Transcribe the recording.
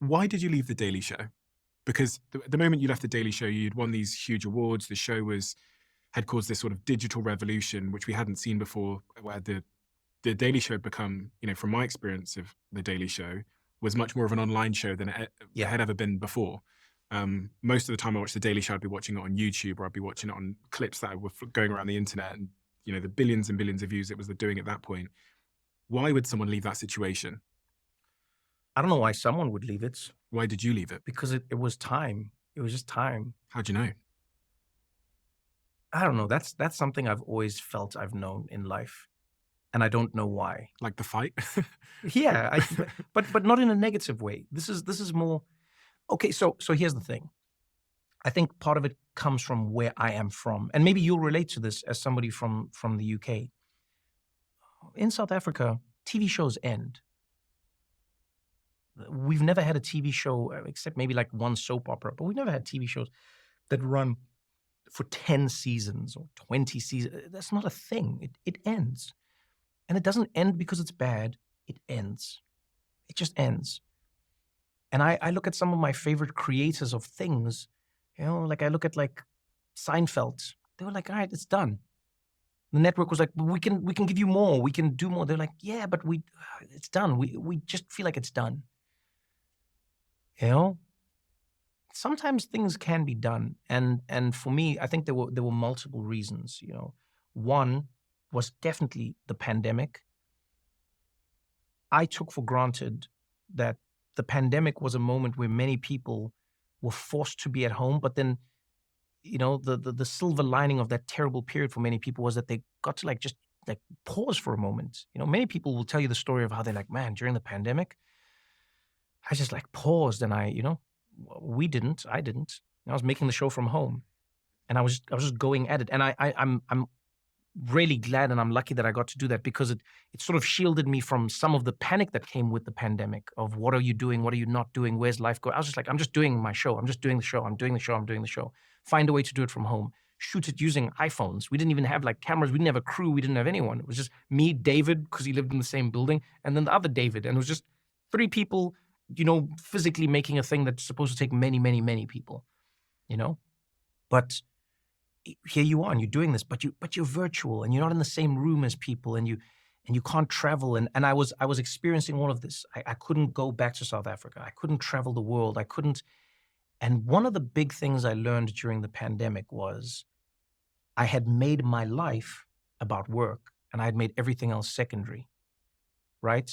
Why did you leave The Daily Show? Because the moment you left The Daily Show, you'd won these huge awards. The show had caused this sort of digital revolution, which we hadn't seen before, where the Daily Show had become, from my experience of The Daily Show, was much more of an online show than it Yeah. had ever been before. Most of the time I watched The Daily Show, I'd be watching it on YouTube, or I'd be watching it on clips that were going around the internet, and the billions and billions of views it was doing at that point. Why would someone leave that situation? I don't know why someone would leave it, Why did you leave it? because it was time. It was just time. How'd you know? I don't know. That's something I've always felt I've known in life, and I don't know why. Like the fight? Yeah, but not in a negative way. This is more okay. So here's the thing. I think part of it comes from where I am from, and maybe you'll relate to this as somebody from the UK. In South Africa, TV shows end. We've never had a TV show except maybe like one soap opera, but we've never had TV shows that run for 10 seasons or 20 seasons. That's not a thing. It ends. And it doesn't end because it's bad. It ends. It just ends. And I look at some of my favorite creators of things, like I look at like Seinfeld. They were like, all right, it's done. The network was like, we can give you more. We can do more. They're like, yeah, but it's done. We just feel like it's done. You know? Sometimes things can be done. And for me, I think there were multiple reasons, One was definitely the pandemic. I took for granted that the pandemic was a moment where many people were forced to be at home, but then, the silver lining of that terrible period for many people was that they got to just pause for a moment. Many people will tell you the story of how they're like, man, during the pandemic, I just paused and I didn't. I was making the show from home and I was just going at it. And I'm really glad and I'm lucky that I got to do that because it sort of shielded me from some of the panic that came with the pandemic of what are you doing? What are you not doing? Where's life going? I was just like, I'm just doing my show. I'm just doing the show. I'm doing the show. I'm doing the show. Find a way to do it from home. Shoot it using iPhones. We didn't even have cameras. We didn't have a crew. We didn't have anyone. It was just me, David, because he lived in the same building, and then the other David. And it was just three people, physically making a thing that's supposed to take many, many, many people, But here you are and you're doing this, but you're virtual and you're not in the same room as people and you can't travel. And I was experiencing all of this. I couldn't go back to South Africa. I couldn't travel the world. I couldn't. And one of the big things I learned during the pandemic was I had made my life about work and I had made everything else secondary, right?